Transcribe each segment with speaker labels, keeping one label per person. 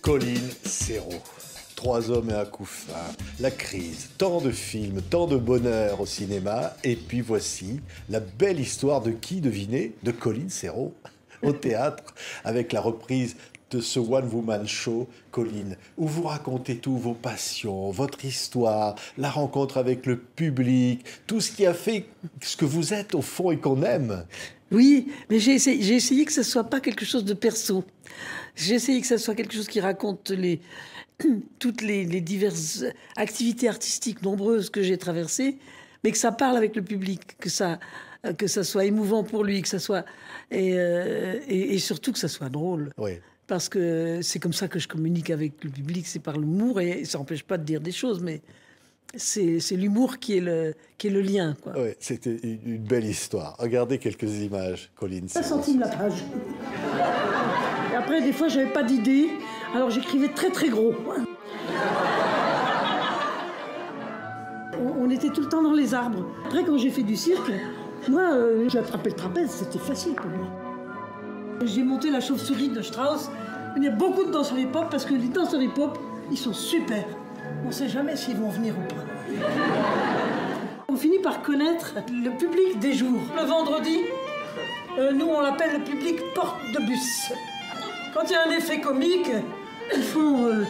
Speaker 1: Colline Serrault. 3 hommes et un couffin, la crise, tant de films, tant de bonheur au cinéma, et puis voici la belle histoire de qui, devinez? De Colline Serrault, au théâtre, avec la reprise de ce one-woman show, Colline, où vous racontez tous vos passions, votre histoire, la rencontre avec le public, tout ce qui a fait ce que vous êtes au fond et qu'on aime.
Speaker 2: Oui, mais j'ai essayé que ce ne soit pas quelque chose de perso. J'ai essayé que ce soit quelque chose qui raconte toutes les diverses activités artistiques nombreuses que j'ai traversées, mais que ça parle avec le public, que ça soit émouvant pour lui, que ça soit et surtout que ça soit drôle.
Speaker 1: Oui.
Speaker 2: Parce que c'est comme ça que je communique avec le public, c'est par l'humour, et ça n'empêche pas de dire des choses, mais c'est l'humour qui est le lien, quoi.
Speaker 1: Oui, c'était une belle histoire. Regardez quelques images, Colline.
Speaker 2: 5 centimes la page. Et après, des fois, j'avais pas d'idée, alors j'écrivais très très gros. On était tout le temps dans les arbres. Après, quand j'ai fait du cirque, moi, j'ai attrapé le trapèze, c'était facile pour moi. J'ai monté la chauve-souris de Strauss. Il y a beaucoup de danseurs hip-hop, parce que les danseurs hip-hop, ils sont super. On ne sait jamais s'ils vont venir ou pas. On finit par connaître le public des jours. Le vendredi, nous, on l'appelle le public porte de bus. Quand il y a un effet comique, ils font... Je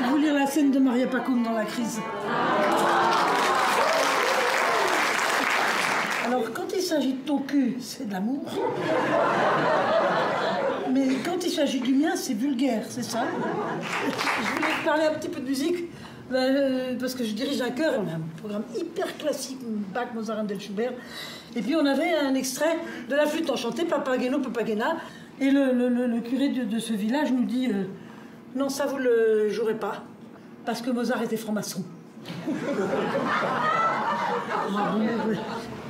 Speaker 2: vais vous lire la scène de Maria Pacôme dans La crise. Alors, quand il s'agit de ton cul, c'est de l'amour. Mais quand il s'agit du mien, c'est vulgaire, c'est ça. Je voulais te parler un petit peu de musique, parce que je dirige un chœur, on a un programme hyper classique, Bach, Mozart, Handel, Schubert. Et puis on avait un extrait de la flûte enchantée, Papageno, Papagena. Et le curé de ce village nous dit non, ça vous le jouerez pas, parce que Mozart était franc-maçon.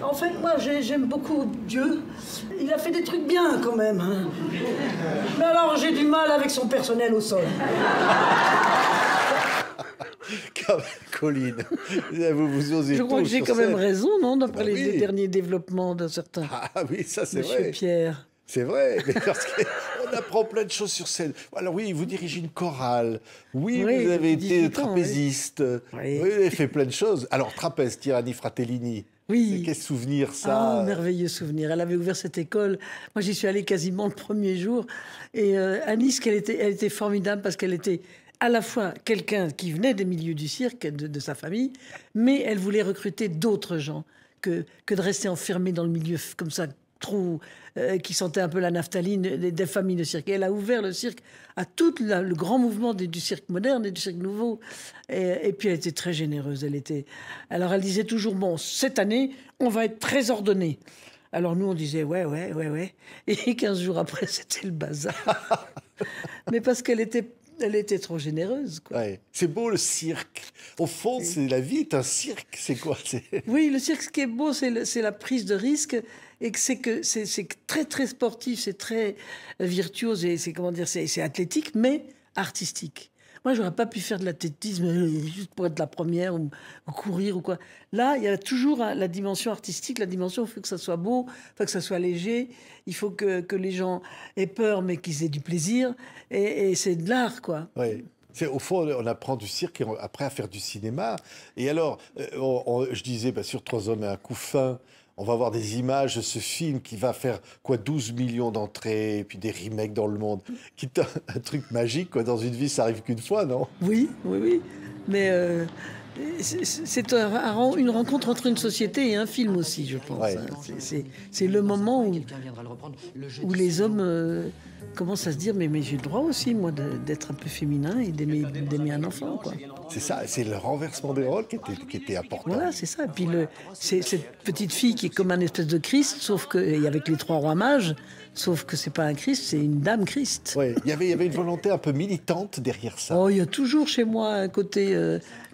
Speaker 2: En fait, moi, j'aime beaucoup Dieu. Il a fait des trucs bien, quand même. Hein. Mais alors, j'ai du mal avec son personnel au sol.
Speaker 1: Colline, vous osez.
Speaker 2: Je crois que j'ai quand même raison, non, d'après les derniers développements d'un certain...
Speaker 1: Ah oui, ça c'est vrai.
Speaker 2: Monsieur Pierre.
Speaker 1: C'est vrai, mais parce qu'on apprend plein de choses sur scène. Alors oui, vous dirigez une chorale. Oui, vous avez été trapéziste. Oui, vous avez fait plein de choses. Alors, trapèze, Tirani Fratellini.
Speaker 2: Oui.
Speaker 1: Quel souvenir, ça.
Speaker 2: Ah, merveilleux souvenir. Elle avait ouvert cette école. Moi, j'y suis allée quasiment le premier jour. Et Anis, elle était formidable, parce qu'elle était à la fois quelqu'un qui venait des milieux du cirque, de sa famille, mais elle voulait recruter d'autres gens que de rester enfermée dans le milieu comme ça, trop, qui sentait un peu la naphtaline des familles de cirque. Et elle a ouvert le cirque à tout le grand mouvement du cirque moderne et du cirque nouveau. Et puis elle était très généreuse. Alors elle disait toujours, bon, cette année, on va être très ordonnés. Alors nous, on disait, ouais. Et 15 jours après, c'était le bazar. Mais parce qu'elle était trop généreuse, quoi.
Speaker 1: Ouais. C'est beau, le cirque. Au fond, la vie est un cirque. C'est quoi?
Speaker 2: Oui, le cirque, ce qui est beau, c'est la prise de risque, et que c'est très, très sportif, c'est très virtuose, et c'est athlétique, mais artistique. Moi, j'aurais pas pu faire de l'athlétisme juste pour être la première, ou courir ou quoi. Là, il y a toujours la dimension artistique, la dimension, il faut que ça soit beau, il faut que ça soit léger, il faut que les gens aient peur, mais qu'ils aient du plaisir, et c'est de l'art, quoi.
Speaker 1: Oui. Au fond, on apprend du cirque et après à faire du cinéma. Et alors, je disais, sur 3 hommes et un couffin, on va voir des images de ce film qui va faire 12 millions d'entrées, et puis des remakes dans le monde. Qui est un truc magique, quoi. Dans une vie, ça arrive qu'une fois, non?
Speaker 2: Oui. Mais c'est une rencontre entre une société et un film aussi, je pense.
Speaker 1: Ouais.
Speaker 2: Hein. C'est le moment où les hommes commencent à se dire, mais j'ai le droit aussi, moi, d'être un peu féminin et d'aimer un enfant, quoi.
Speaker 1: C'est ça, c'est le renversement des rôles qui était important.
Speaker 2: Voilà, c'est ça. Et puis c'est cette petite fille qui est comme un espèce de Christ, sauf que, et avec les 3 rois mages, sauf que c'est pas un Christ, c'est une dame Christ.
Speaker 1: Oui, il y avait une volonté un peu militante derrière ça.
Speaker 2: Oh, il y a toujours chez moi un côté,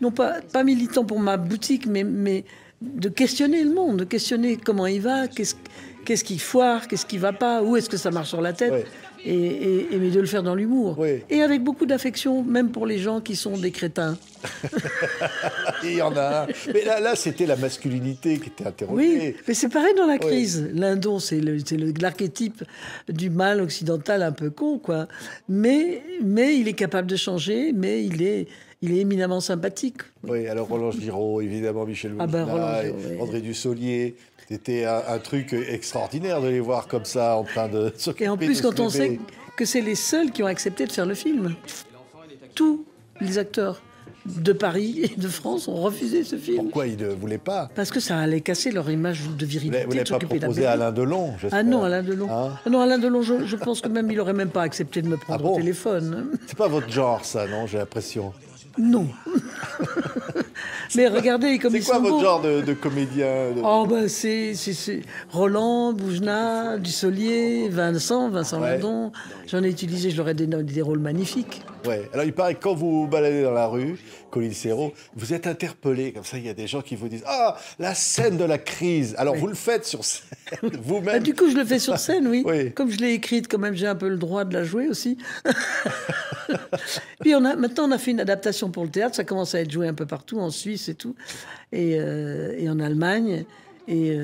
Speaker 2: non pas militant pour ma boutique, mais de questionner le monde, de questionner comment il va, qu'est-ce qui foire, qu'est-ce qui va pas, où est-ce que ça marche sur la tête,
Speaker 1: Ouais.
Speaker 2: mais de le faire dans l'humour.
Speaker 1: Oui.
Speaker 2: Et avec beaucoup d'affection, même pour les gens qui sont des crétins.
Speaker 1: Il y en a un. Mais là c'était la masculinité qui était interrogée.
Speaker 2: Oui, mais c'est pareil dans la crise. L'Indon, c'est l'archétype du mal occidental un peu con, quoi. Mais il est capable de changer, mais il est éminemment sympathique.
Speaker 1: Oui, alors Roland Giraud, évidemment, Michel Houellebecq,
Speaker 2: Roland Giraud, oui.
Speaker 1: André Dussolier. C'était un truc extraordinaire de les voir comme ça, en train de s'occuper.
Speaker 2: Et en plus,
Speaker 1: de
Speaker 2: quand
Speaker 1: ce
Speaker 2: on sait
Speaker 1: bébé.
Speaker 2: que c'est les seuls qui ont accepté de faire le film. Tous les acteurs de Paris et de France ont refusé ce film.
Speaker 1: Pourquoi ils ne voulaient pas?
Speaker 2: Parce que ça allait casser leur image de virilité.
Speaker 1: Vous n'avez
Speaker 2: de
Speaker 1: pas
Speaker 2: s'occuper d'un
Speaker 1: proposé à
Speaker 2: bébé.
Speaker 1: Alain Delon, j'espère.
Speaker 2: Ah non, Alain Delon.
Speaker 1: Hein?
Speaker 2: Ah non, Alain Delon, je pense que même il aurait même pas accepté de me prendre
Speaker 1: bon
Speaker 2: au téléphone.
Speaker 1: C'est pas votre genre, ça, non? J'ai l'impression.
Speaker 2: Non. Mais regardez comme
Speaker 1: C'est
Speaker 2: ils
Speaker 1: quoi
Speaker 2: sont
Speaker 1: votre
Speaker 2: beaux.
Speaker 1: genre de comédien
Speaker 2: Oh ben c'est Roland, Boujna, Dussolier, Vincent
Speaker 1: Ouais.
Speaker 2: Lindon. J'en ai utilisé, je leur ai donné des rôles magnifiques.
Speaker 1: Ouais. Alors, il paraît que quand vous vous baladez dans la rue, Colline Serrault, vous êtes interpellé. Comme ça, il y a des gens qui vous disent « Ah, la scène de la crise !» Alors, vous le faites sur scène,
Speaker 2: Bah,
Speaker 1: vous-même.
Speaker 2: du coup, je le fais sur scène, oui.
Speaker 1: Oui.
Speaker 2: Comme je l'ai écrite, quand même, j'ai un peu le droit de la jouer aussi. Puis maintenant, on a fait une adaptation pour le théâtre. Ça commence à être joué un peu partout, en Suisse et tout, et en Allemagne. Et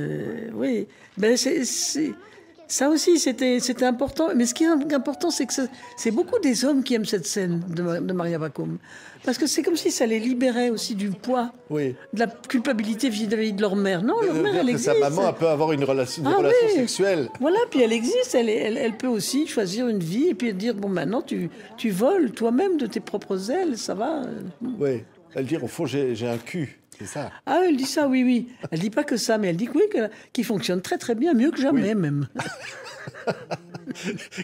Speaker 2: oui, ben ça aussi, c'était important. Mais ce qui est important, c'est que c'est beaucoup des hommes qui aiment cette scène de Maria Bacum. Parce que c'est comme si ça les libérait aussi du poids,
Speaker 1: Oui.
Speaker 2: de la culpabilité vis-à-vis de leur mère. Non, leur mère, elle
Speaker 1: Que
Speaker 2: existe.
Speaker 1: sa maman peut avoir une relation
Speaker 2: Ah oui.
Speaker 1: sexuelle.
Speaker 2: Voilà, puis elle existe, elle peut aussi choisir une vie et puis dire, bon, maintenant, tu voles toi-même de tes propres ailes, ça va.
Speaker 1: Oui. Elle dit, au fond, j'ai un cul. C'est ça.
Speaker 2: Ah, elle dit ça, oui, oui. Elle dit pas que ça, mais elle dit que oui, qu'il fonctionne très, très bien, mieux que jamais, même.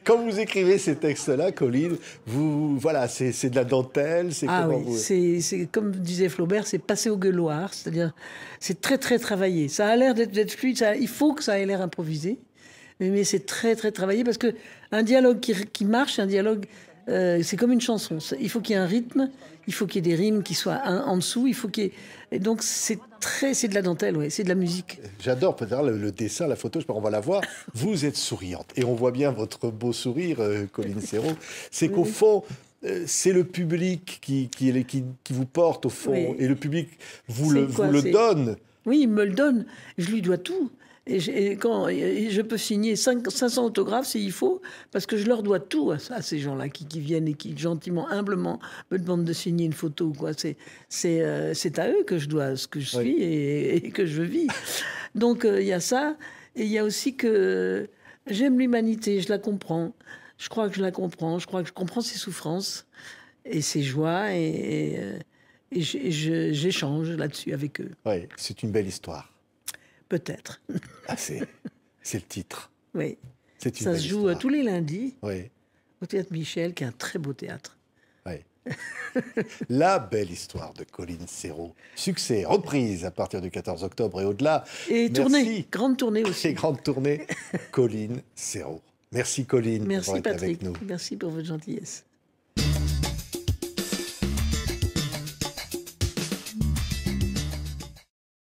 Speaker 1: Quand vous écrivez ces textes-là, Colline, voilà, c'est de la dentelle, c'est
Speaker 2: Ah
Speaker 1: comment
Speaker 2: oui,
Speaker 1: vous...
Speaker 2: c'est comme disait Flaubert, c'est passé au gueuloir, c'est-à-dire c'est très très travaillé. Ça a l'air d'être fluide, il faut que ça ait l'air improvisé, mais c'est très très travaillé parce que un dialogue qui marche, un dialogue, c'est comme une chanson. Il faut qu'il y ait un rythme, il faut qu'il y ait des rimes qui soient en dessous, il faut qu'il y ait... Et donc c'est de la dentelle, ouais, c'est de la musique.
Speaker 1: J'adore peut-être le dessin, la photo, je sais pas, on va la voir. Vous êtes souriante et on voit bien votre beau sourire, Colline Serrault. C'est qu'au fond, c'est le public qui vous porte au fond,
Speaker 2: Oui.
Speaker 1: et le public vous
Speaker 2: C'est
Speaker 1: le donne.
Speaker 2: Oui, il me le donne. Je lui dois tout. Et je peux signer 500 autographes s'il faut, parce que je leur dois tout à ces gens-là qui viennent et qui gentiment, humblement me demandent de signer une photo. C'est à eux que je dois ce que je suis et que je vis. Donc il y a ça. Et il y a aussi que j'aime l'humanité, je la comprends. Je crois que je la comprends. Je crois que je comprends ses souffrances et ses joies. Et j'échange là-dessus avec eux.
Speaker 1: Oui, c'est une belle histoire.
Speaker 2: Peut-être.
Speaker 1: Ah, c'est le titre.
Speaker 2: Oui.
Speaker 1: C'est une
Speaker 2: Ça
Speaker 1: belle
Speaker 2: se joue
Speaker 1: histoire.
Speaker 2: tous les lundis
Speaker 1: Oui,
Speaker 2: au Théâtre Michel, qui est un très beau théâtre.
Speaker 1: oui. La belle histoire de Colline Serrault. Succès, reprise à partir du 14 octobre et au-delà.
Speaker 2: Et
Speaker 1: Merci.
Speaker 2: tournée, grande tournée
Speaker 1: Et
Speaker 2: aussi.
Speaker 1: grande tournée, Colline Serrault. Merci Colline
Speaker 2: Merci
Speaker 1: d'avoir été
Speaker 2: Patrick,
Speaker 1: avec nous.
Speaker 2: merci pour votre gentillesse.